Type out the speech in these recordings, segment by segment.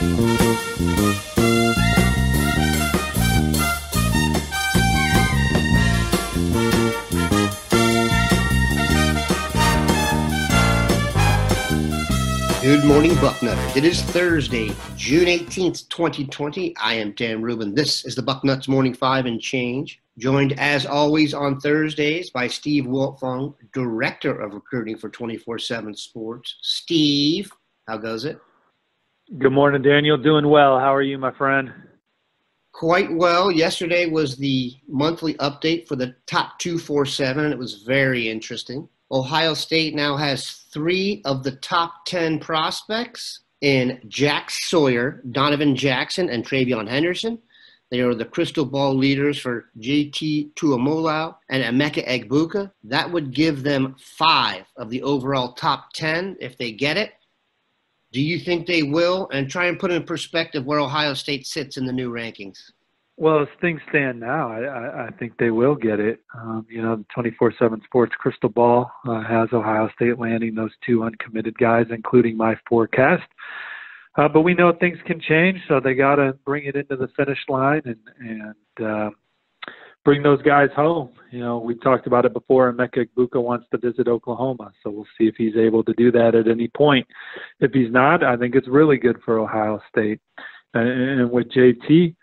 Good morning, Bucknutters. It is Thursday, June 18th, 2020. I am Dan Rubin. This is the Bucknuts Morning 5 and Change. Joined, as always, on Thursdays by Steve Wiltfong, Director of Recruiting for 24/7 Sports. Steve, how goes it? Good morning, Daniel. Doing well. How are you, my friend? Quite well. Yesterday was the monthly update for the top 247, and it was very interesting. Ohio State now has 3 of the top 10 prospects in Jack Sawyer, Donovan Jackson, and Travion Henderson. They are the crystal ball leaders for JT Tuimoloau and Emeka Egbuka. That would give them 5 of the overall top 10 if they get it. Do you think they will? And try and put in perspective where Ohio State sits in the new rankings. Well, as things stand now, I think they will get it. The 24/7 Sports crystal ball has Ohio State landing those 2 uncommitted guys, including my forecast. But we know things can change, so they got to bring it into the finish line and bring those guys home. We talked about it before. Emeka Egbuka wants to visit Oklahoma, so we'll see if he's able to do that at any point. If he's not, I think it's really good for Ohio State. And with JT,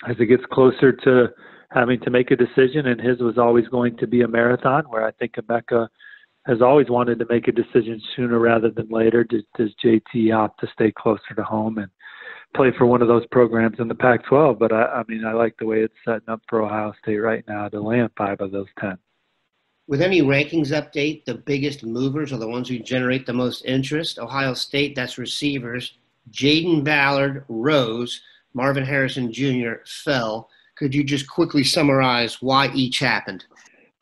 as it gets closer to having to make a decision, and his was always going to be a marathon, where I think Emeka has always wanted to make a decision sooner rather than later. Does JT opt to stay closer to home and play for one of those programs in the Pac-12? But I like the way it's setting up for Ohio State right now to land 5 of those 10. With any rankings update, the biggest movers are the ones who generate the most interest. Ohio State, that's receivers. Jaden Ballard rose. Marvin Harrison Jr. fell. Could you just quickly summarize why each happened?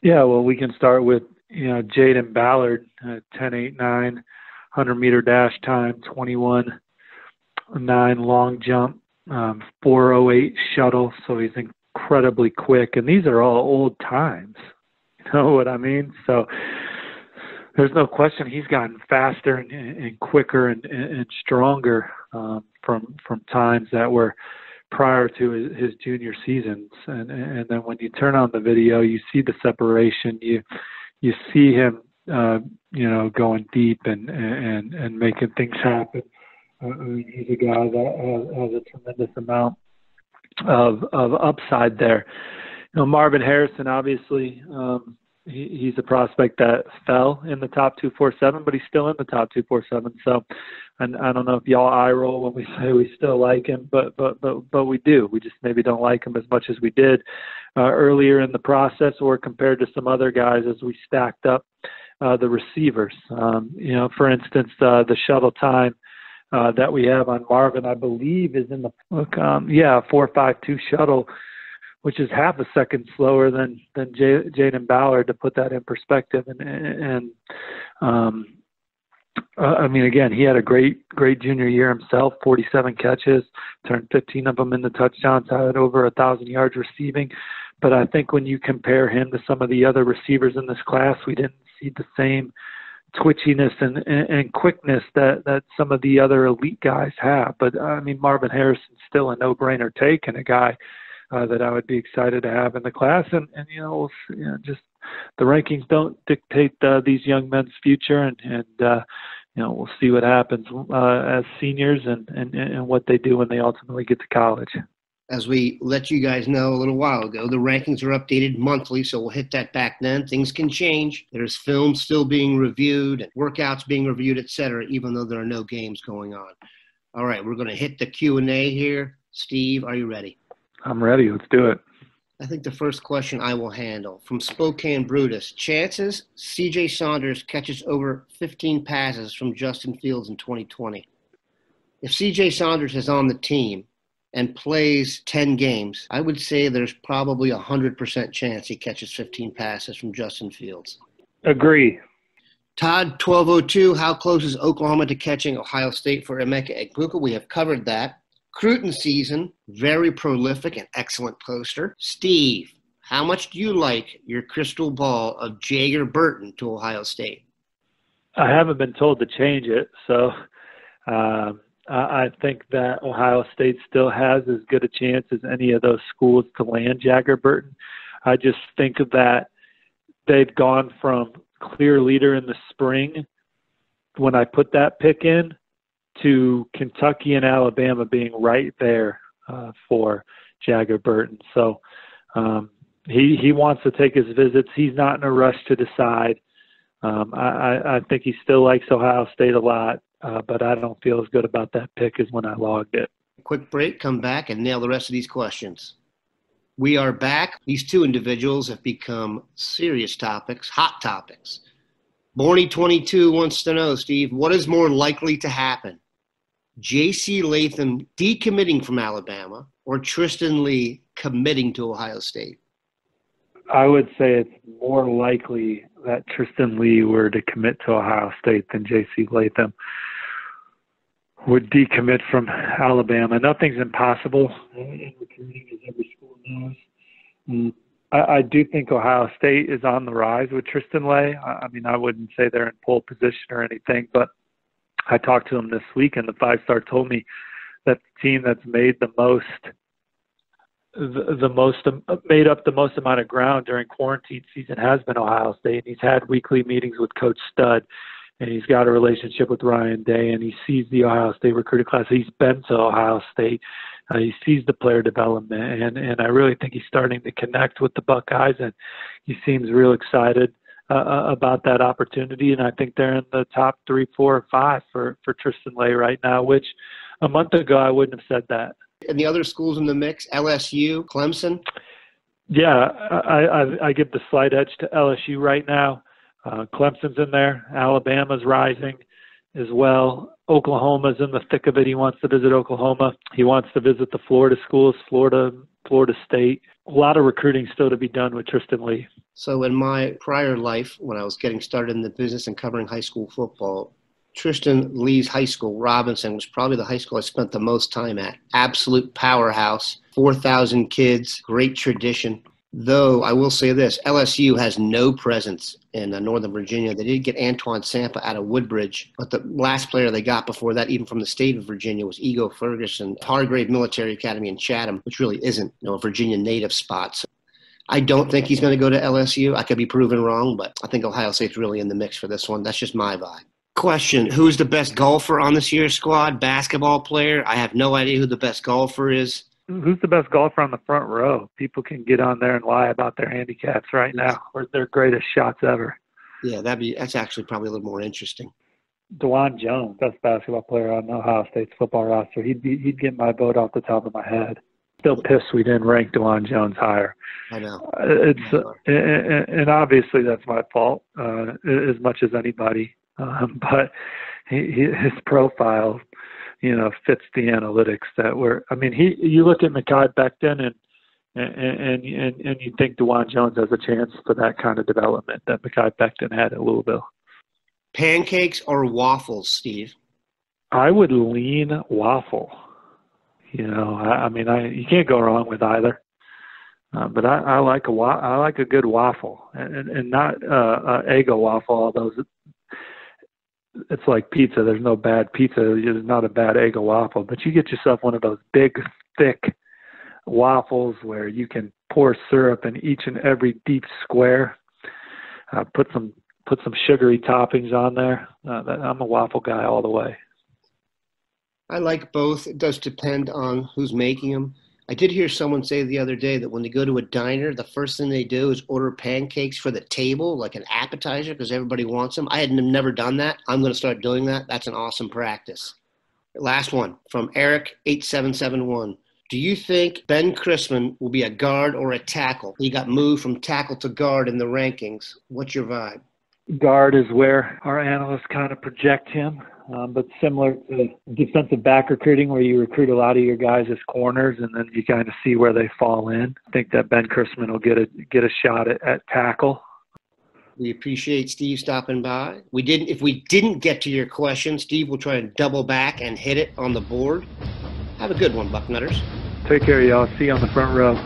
Yeah, well, we can start with, Jaden Ballard, 10.89, 100-meter dash time, 21.9 long jump, 4.08 shuttle, so he's incredibly quick. And these are all old times. You know what I mean? So there's no question he's gotten faster and quicker and stronger from times that were prior to his junior seasons. And then when you turn on the video, you see the separation. You see him, going deep and making things happen. He's a guy that has a tremendous amount of upside there. Marvin Harrison, obviously, he's a prospect that fell in the top 247, but he's still in the top 247. So, and I don't know if y'all eye roll when we say we still like him, but we do. We just maybe don't like him as much as we did earlier in the process, or compared to some other guys as we stacked up the receivers. For instance, the shuttle time that we have on Marvin, I believe, is in the 4.52 shuttle, which is half a second slower than Jaden Ballard, to put that in perspective. Again, he had a great junior year himself, 47 catches, turned 15 of them into touchdowns, had over 1,000 yards receiving. But I think when you compare him to some of the other receivers in this class, we didn't see the same twitchiness and quickness that some of the other elite guys have. But, Marvin Harrison's still a no-brainer take, and a guy that I would be excited to have in the class. And just the rankings don't dictate these young men's future, and we'll see what happens as seniors and what they do when they ultimately get to college. As we let you guys know a little while ago, the rankings are updated monthly, so we'll hit that back then. Things can change. There's film still being reviewed, and workouts being reviewed, etc., even though there are no games going on. All right, we're going to hit the Q&A here. Steve, are you ready? I'm ready. Let's do it. I think the first question I will handle. From Spokane Brutus, chances C.J. Saunders catches over 15 passes from Justin Fields in 2020. If C.J. Saunders is on the team and plays 10 games, I would say there's probably a 100% chance he catches 15 passes from Justin Fields. Agree. Todd 1202, how close is Oklahoma to catching Ohio State for Emeka Egbuka? We have covered that. Cruton season, very prolific and excellent poster. Steve, how much do you like your crystal ball of Jager Burton to Ohio State? I haven't been told to change it, so I I think that Ohio State still has as good a chance as any of those schools to land Jagger Burton. I just think that they've gone from clear leader in the spring when I put that pick in to Kentucky and Alabama being right there for Jagger Burton. So he wants to take his visits. He's not in a rush to decide. I think he still likes Ohio State a lot, but I don't feel as good about that pick as when I logged it. Quick break, come back, and nail the rest of these questions. We are back. These two individuals have become serious topics, hot topics. Borny22 wants to know, Steve, what is more likely to happen? J.C. Latham decommitting from Alabama or Tristan Lee committing to Ohio State? I would say it's more likely that Tristan Lee were to commit to Ohio State than J.C. Latham would decommit from Alabama. Nothing's impossible in recruiting, as every school knows. I do think Ohio State is on the rise with Tristan Lee. I mean, I wouldn't say they're in pole position or anything, but I talked to him this week, and the five-star told me that the team that's made made up the most amount of ground during quarantine season has been Ohio State. And he's had weekly meetings with Coach Studd, and he's got a relationship with Ryan Day, and he sees the Ohio State recruiting class. He's been to Ohio State. He sees the player development, and I really think he's starting to connect with the Buckeyes, and he seems real excited about that opportunity. And I think they're in the top 3, 4, or 5 for Tristan Lee right now, which a month ago I wouldn't have said that. And the other schools in the mix, LSU, Clemson? Yeah, I give the slight edge to LSU right now. Clemson's in there. Alabama's rising as well. Oklahoma's in the thick of it. He wants to visit Oklahoma. He wants to visit the Florida schools, Florida State. A lot of recruiting still to be done with Tristan Lee. So in my prior life, when I was getting started in the business and covering high school football, Tristan Lee's high school, Robinson, was probably the high school I spent the most time at. Absolute powerhouse, 4,000 kids, great tradition. Though I will say this, LSU has no presence in Northern Virginia. They did get Antoine Sampa out of Woodbridge, but the last player they got before that, even from the state of Virginia, was Ego Ferguson, Hargrave Military Academy in Chatham, which really isn't a Virginia native spot. So I don't think he's going to go to LSU. I could be proven wrong, but I think Ohio State's really in the mix for this one. That's just my vibe. Question, who's the best golfer on this year's squad? Basketball player? I have no idea who the best golfer is. Who's the best golfer on the front row? People can get on there and lie about their handicaps right now, or their greatest shots ever. Yeah, that's actually probably a little more interesting. DeJuan Jones, best basketball player on Ohio State's football roster. He'd get my vote off the top of my head. Still pissed we didn't rank DeJuan Jones higher. I know. And obviously that's my fault as much as anybody. But his profile, fits the analytics that were. I mean, you look at Mekhi Becton and you think DeJuan Jones has a chance for that kind of development that Mekhi Becton had at Louisville. Pancakes or waffles, Steve? I would lean waffle. You can't go wrong with either. But I like a good waffle, and not Eggo waffle. Although it's like pizza. There's no bad pizza. There's not a bad Eggo waffle. But you get yourself one of those big, thick waffles where you can pour syrup in each and every deep square. Put some sugary toppings on there. I'm a waffle guy all the way. I like both. It does depend on who's making them. I did hear someone say the other day that when they go to a diner, the first thing they do is order pancakes for the table, like an appetizer, because everybody wants them. I had never done that. I'm going to start doing that. That's an awesome practice. Last one from Eric8771. Do you think Ben Chrisman will be a guard or a tackle? He got moved from tackle to guard in the rankings. What's your vibe? Guard is where our analysts kind of project him. But similar to defensive back recruiting, where you recruit a lot of your guys as corners, and then you kind of see where they fall in. I think that Ben Chrisman will get a shot at tackle. We appreciate Steve stopping by. If we didn't get to your question, Steve will try and double back and hit it on the board. Have a good one, Bucknutters. Take care, y'all. See you on the front row.